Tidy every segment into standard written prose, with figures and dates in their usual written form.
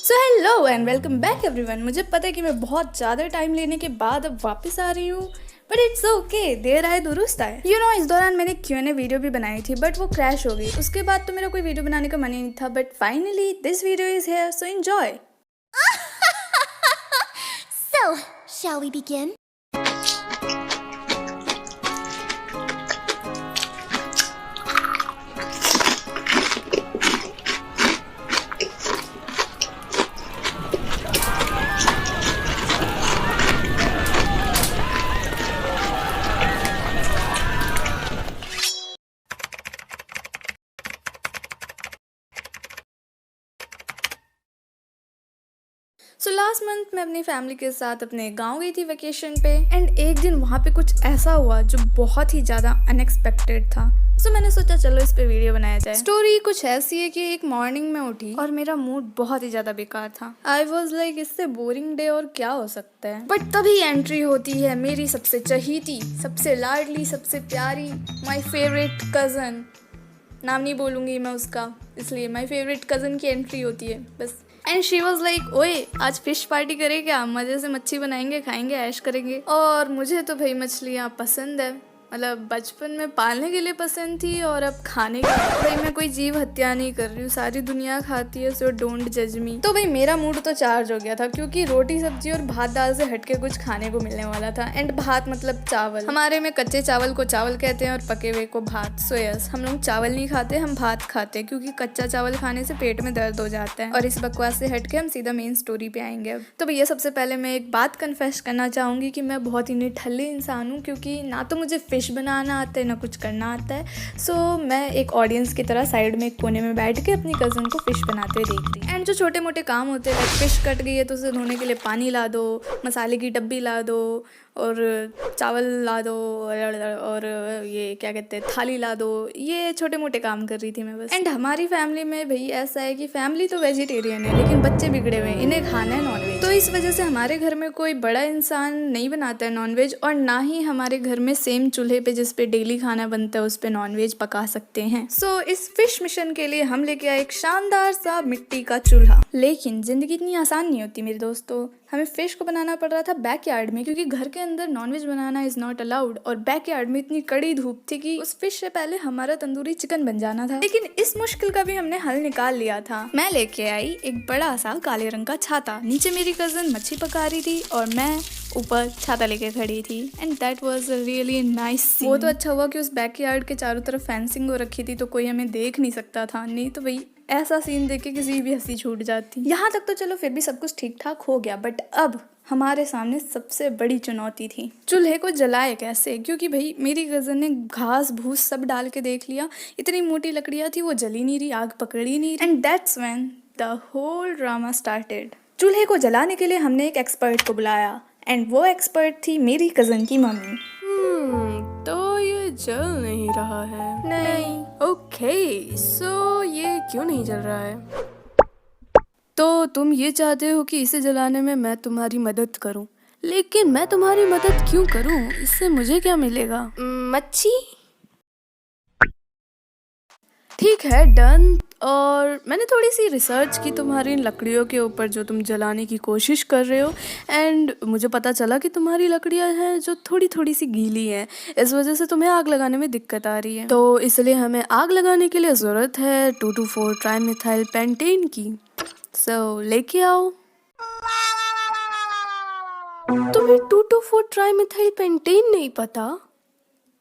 So hello and welcome back everyone. मुझे पता है कि मैं बहुत ज़्यादा टाइम लेने के बाद अब वापस आ रही हूँ, बट इट्स ओके, देर आए दुरुस्त आए। इस दौरान मैंने Q&A वीडियो भी बनाई थी, बट वो क्रैश हो गई। उसके बाद तो मेरा कोई वीडियो बनाने का मन ही नहीं था, but finally this video is here, so enjoy. So, shall we begin? So last month मैं अपनी फैमिली के साथ अपने गांव गई थी वेकेशन पे, एंड एक दिन वहाँ पे कुछ ऐसा हुआ जो बहुत ही ज़्यादा अनएक्सपेक्टेड था। सो मैंने सोचा चलो इस पे वीडियो बनाया जाए। स्टोरी कुछ ऐसी है कि एक मॉर्निंग में उठी और मेरा मूड बहुत ही ज़्यादा बेकार था। आई वॉज लाइक इससे बोरिंग डे और क्या हो सकता है। बट तभी एंट्री होती है मेरी सबसे चहीती, सबसे लाडली, सबसे प्यारी, माई फेवरेट कज़न। नाम नहीं बोलूँगी मैं उसका, इसलिए माई फेवरेट कज़न की एंट्री होती है बस। एंड शी वॉज लाइक, ओए आज फिश पार्टी करे क्या, मज़े से मच्छी बनाएंगे, खाएंगे, ऐश करेंगे। और मुझे तो भाई मछलियाँ पसंद है, मतलब बचपन में पालने के लिए पसंद थी और अब खाने के लिए। भाई मैं कोई जीव हत्या नहीं कर रही हूँ, सारी दुनिया खाती है, सो डोंट जज मी। तो भाई मेरा मूड तो चार्ज हो गया था, क्योंकि रोटी सब्जी और भात दाल से हटके कुछ खाने को मिलने वाला था। एंड भात मतलब चावल, हमारे में कच्चे चावल को चावल कहते हैं और पके हुए को भात। सो यस, हम लोग चावल नहीं खाते, हम भात खाते, क्योंकि कच्चा चावल खाने से पेट में दर्द हो जाता है। और इस बकवास से हटके हम सीधा मेन स्टोरी पे आएंगे अब। तो भैया सबसे पहले मैं एक बात कन्फेस करना चाहूँगी कि मैं बहुत ही निठल्ली इंसान हूँ, क्योंकि ना तो मुझे फिश बनाना आता है ना कुछ करना आता है। सो मैं एक ऑडियंस की तरह साइड में एक कोने में बैठ के अपनी कज़न को फिश बनाते हुए देख रही। एंड जो छोटे मोटे काम होते हैं, लाइक फिश कट गई है तो उसे धोने के लिए पानी ला दो, मसाले की डब्बी ला दो, और चावल ला दो, और ये क्या कहते हैं, थाली ला दो। ये छोटे मोटे काम कर रही थी मैं बस। एंड हमारी फैमिली में भाई ऐसा है कि फैमिली तो वेजिटेरियन है, लेकिन बच्चे बिगड़े हुए हैं, इन्हें खाना है नॉनवेज। तो इस वजह से हमारे घर में कोई बड़ा इंसान नहीं बनाता है नॉनवेज, और ना ही हमारे घर में सेम चूल्हे पे जिस पे डेली खाना बनता है उस पे नॉनवेज पका सकते हैं। सो इस फिश मिशन के लिए हम लेके आए एक शानदार सा मिट्टी का चूल्हा। लेकिन जिंदगी इतनी आसान नहीं होती मेरे दोस्तों। हमें फिश को बनाना पड़ रहा था बैकयार्ड में, क्योंकि घर के अंदर नॉनवेज बनाना इज नॉट अलाउड। और बैकयार्ड में इतनी कड़ी धूप थी कि उस फिश से पहले हमारा तंदूरी चिकन बन जाना था। लेकिन इस मुश्किल का भी हमने हल निकाल लिया था। मैं लेके आई एक बड़ा सा काले रंग का छाता, नीचे मेरी कजन मच्छी पका रही थी और मैं ऊपर छाता लेके खड़ी थी। And that was a really nice scene. वो तो अच्छा हुआ कि उस बैकयार्ड के चारों तरफ फेंसिंग हो रखी थी, तो कोई हमें देख नहीं सकता था, नहीं तो भाई ऐसा सीन देख के किसी भी हंसी छूट जाती। यहाँ तक तो चलो फिर भी सब कुछ ठीक ठाक हो गया, बट अब हमारे सामने सबसे बड़ी चुनौती थी, चूल्हे को जलाए कैसे। क्योंकि भाई मेरी कज़न ने घास भूस सब डाल के देख लिया, इतनी मोटी लकड़ियाँ थी, वो जल ही नहीं रही, आग पकड़ ही नहीं रही। And that's when the whole drama started. चूल्हे को जलाने के लिए हमने एक एक्सपर्ट को बुलाया, एंड वो एक्सपर्ट थी मेरी कज़न की मम्मी। तो ये जल नहीं रहा है। नहीं। ओके, सो ये क्यों नहीं जल रहा है? तो तुम ये चाहते हो कि इसे जलाने में मैं तुम्हारी मदद करूं, लेकिन मैं तुम्हारी मदद क्यों करूं? इससे मुझे क्या मिलेगा? मच्छी? ठीक है, डन। और मैंने थोड़ी सी रिसर्च की तुम्हारी इन लकड़ियों के ऊपर जो तुम जलाने की कोशिश कर रहे हो, एंड मुझे पता चला कि तुम्हारी लकड़ियां हैं जो थोड़ी थोड़ी सी गीली हैं, इस वजह से तुम्हें आग लगाने में दिक्कत आ रही है। तो इसलिए हमें आग लगाने के लिए ज़रूरत है 2,2,4 ट्राइमेथाइल पेंटेन की। सो लेके आओ। तुम्हें 2,2,4 ट्राइमेथाइल पेंटेन नहीं पता?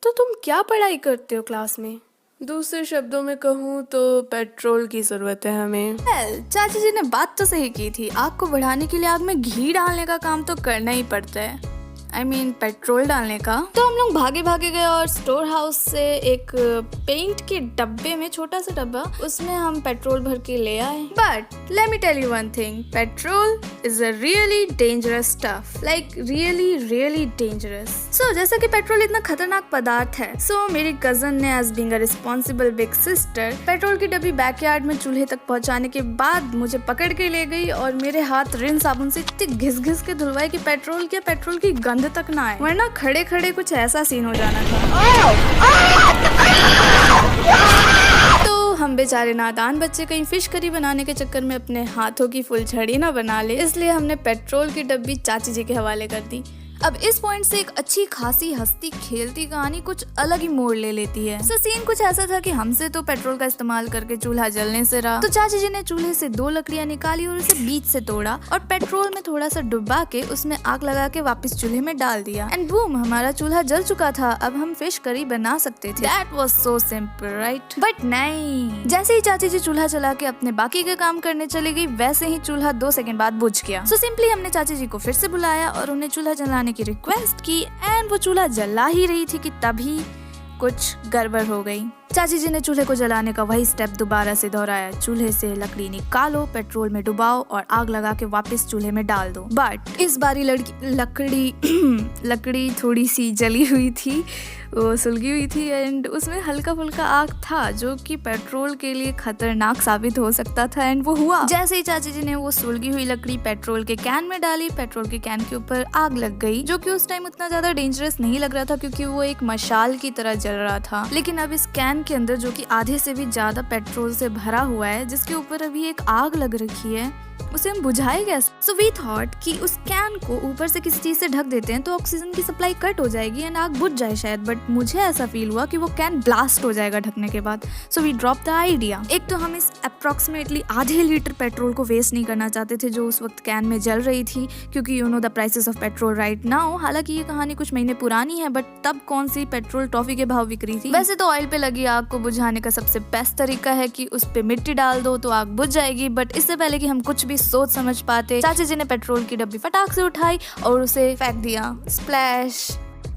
तो तुम क्या पढ़ाई करते हो क्लास में? दूसरे शब्दों में कहूँ तो पेट्रोल की जरूरत है हमें। चाची जी ने बात तो सही की थी, आग को बढ़ाने के लिए आग में घी डालने का काम तो करना ही पड़ता है, I mean, पेट्रोल डालने का। तो हम लोग भागे भागे गए और स्टोर हाउस से एक पेंट के डब्बे में, छोटा सा डब्बा, उसमें हम पेट्रोल भर के ले आए। But let me tell you one thing, petrol is a really dangerous stuff, like really really dangerous. So जैसा कि पेट्रोल इतना खतरनाक पदार्थ है, सो मेरी कजन ने as being a responsible big sister petrol की डब्बी बैकयार्ड में चूल्हे तक पहुंचाने के बाद मुझे पकड़ के ले गई और मेरे हाथ रिन साबुन से इतने घिस घिस के धुलवाए कि पेट्रोल की गंध तक ना आए, वरना खड़े खड़े कुछ ऐसा सीन हो जाना था। तो हम बेचारे नादान बच्चे कहीं फिश करी बनाने के चक्कर में अपने हाथों की फुल झड़ी ना बना ले, इसलिए हमने पेट्रोल की डब्बी चाची जी के हवाले कर दी। अब इस पॉइंट से एक अच्छी खासी हंसती खेलती कहानी कुछ अलग ही मोड़ ले लेती है। सो सीन कुछ ऐसा था कि हमसे तो पेट्रोल का इस्तेमाल करके चूल्हा जलने से रहा, तो चाची जी ने चूल्हे से 2 लकड़ियां निकाली और उसे बीच से तोड़ा और पेट्रोल में थोड़ा सा डुबा के उसमें आग लगा के वापस चूल्हे में डाल दिया एंड बूम, हमारा चूल्हा जल चुका था। अब हम फिश करी बना सकते थे। That was so simple right? But नहीं, जैसे ही चाची जी चूल्हा चला के अपने बाकी के काम करने चली गई, वैसे ही चूल्हा 2 सेकंड बाद बुझ गया। सो सिंपली हमने चाची जी को फिर से बुलाया और उन्हें चूल्हा जलाने की रिक्वेस्ट की एंड वो चूल्हा जला ही रही थी कि तभी कुछ गड़बड़ हो गई। चाची जी ने चूल्हे को जलाने का वही स्टेप दोबारा से दोहराया। चूल्हे से लकड़ी निकालो, पेट्रोल में डुबाओ और आग लगा के वापस चूल्हे में डाल दो। बट इस बारी लकड़ी थोड़ी सी जली हुई थी, वो सुलगी हुई थी एंड उसमें हल्का फुल्का आग था जो कि पेट्रोल के लिए खतरनाक साबित हो सकता था एंड वो हुआ। जैसे ही चाची जी ने वो सुलगी हुई लकड़ी पेट्रोल के कैन में डाली, पेट्रोल के कैन के ऊपर आग लग गई, जो कि उस टाइम उतना ज्यादा डेंजरस नहीं लग रहा था क्योंकि वो एक मशाल की तरह जल रहा था। लेकिन अब इस कैन के अंदर जो कि आधे से भी ज्यादा पेट्रोल से भरा हुआ है, जिसके ऊपर अभी एक आग लग रखी है, उसे हम बुझाए कैसे? सो वी थॉट कि उस कैन को ऊपर से किसी चीज से ढक देते हैं तो ऑक्सीजन की सप्लाई कट हो जाएगी एंड आग बुझ जाए शायद। बट मुझे ऐसा फील हुआ कि वो कैन ब्लास्ट हो जाएगा ढकने के बाद। So we drop the idea. एक तो हम इस अप्रोक्सीमेटली आधे लीटर पेट्रोल को वेस्ट नहीं करना चाहते थे जो उस वक्त कैन में जल रही थी, क्योंकि you know the prices of petrol right now. हालांकि ये कहानी कुछ महीने पुरानी है, बट तब कौन सी पेट्रोल टॉफी के भाव बिक रही थी। वैसे तो ऑयल पे लगी आग को बुझाने का सबसे बेस्ट तरीका है कि उस पे मिट्टी डाल दो तो आग बुझ जाएगी। बट इससे पहले कि हम कुछ भी सोच समझ पाते, चाची जी ने पेट्रोल की डब्बी फटाक से उठाई और उसे फेंक दिया। स्प्लैश।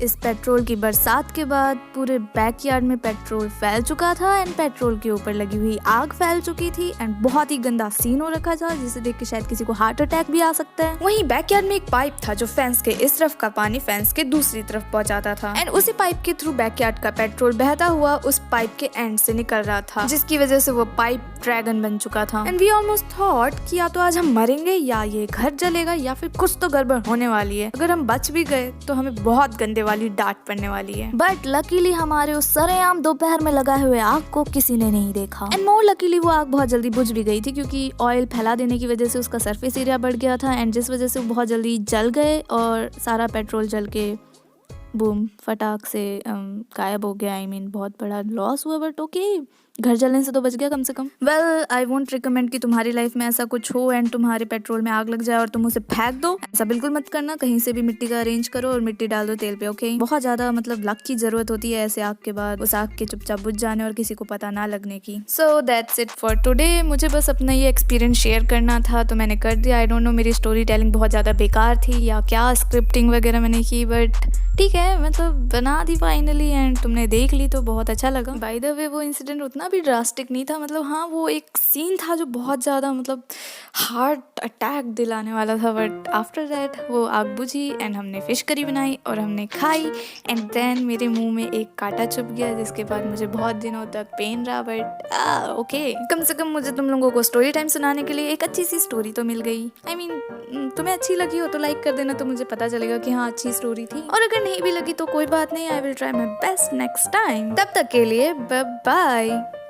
इस पेट्रोल की बरसात के बाद पूरे बैकयार्ड में पेट्रोल फैल चुका था एंड पेट्रोल के ऊपर लगी हुई आग फैल चुकी थी एंड बहुत ही गंदा सीन हो रखा था जिसे देख के शायद किसी को हार्ट अटैक भी आ सकता है। वहीं बैकयार्ड में एक पाइप था जो फेंस के इस तरफ का पानी फेंस के दूसरी तरफ पहुंचाता था एंड उसी पाइप के थ्रू बैकयार्ड का पेट्रोल बहता हुआ उस पाइप के एंड से निकल रहा था, जिसकी वजह से वो पाइप ड्रैगन बन चुका था एंड वी ऑलमोस्ट थॉट कि या तो आज हम मरेंगे या ये घर जलेगा या फिर कुछ तो गड़बड़ होने वाली है। अगर हम बच भी गए तो हमें बहुत गंदे वाली डांट पड़ने वाली है। बट लकीली हमारे उस सरेआम दोपहर में लगाए हुए आग को किसी ने नहीं देखा एंड मोर लकीली वो आग बहुत जल्दी बुझ भी गई थी क्योंकि ऑयल फैला देने की वजह से उसका सरफेस एरिया बढ़ गया था एंड जिस वजह से वो बहुत जल्दी जल गए और सारा पेट्रोल जल के बूम फटाक से गायब हो गया। बहुत बड़ा लॉस हुआ बट ओके, घर जलने से तो बच गया कम से कम। वेल आई वोंट रिकमेंड कि तुम्हारी लाइफ में ऐसा कुछ हो एंड तुम्हारे पेट्रोल में आग लग जाए और तुम उसे फेंक दो। ऐसा बिल्कुल मत करना। कहीं से भी मिट्टी का अरेंज करो और मिट्टी डाल दो तेल पे। ओके, बहुत ज्यादा लक की जरूरत होती है ऐसे आग के बाद, उस आग के चुपचाप बुझ जाने और किसी को पता ना लगने की। So that's it for today. मुझे बस अपना ये एक्सपीरियंस शेयर करना था तो मैंने कर दिया। आई डोंट नो मेरी स्टोरी टेलिंग बहुत ज्यादा बेकार थी या क्या स्क्रिप्टिंग वगैरह मैंने की, बट ठीक है बना दी फाइनली एंड तुमने देख ली तो बहुत अच्छा लगा। बाय द वे वो इंसिडेंट उतना भी ड्रास्टिक नहीं था, हाँ वो एक सीन था जो बहुत ज़्यादा हार्ट अटैक दिलाने वाला था, बट आफ्टर दैट वो आग बुझी एंड हमने फिश करी बनाई और हमने खाई एंड देन मेरे मुंह में एक कांटा चुभ गया जिसके बाद मुझे बहुत दिनों तक पेन रहा। बट ओके, कम से कम मुझे तुम लोगों को स्टोरी टाइम सुनाने के लिए एक अच्छी सी स्टोरी तो मिल गई। तुम्हें अच्छी लगी हो तो लाइक कर देना तो मुझे पता चलेगा कि हाँ अच्छी स्टोरी थी, और अगर नहीं भी लगी तो कोई बात नहीं, I will try my best next time. तब तक के लिए बाय बाय।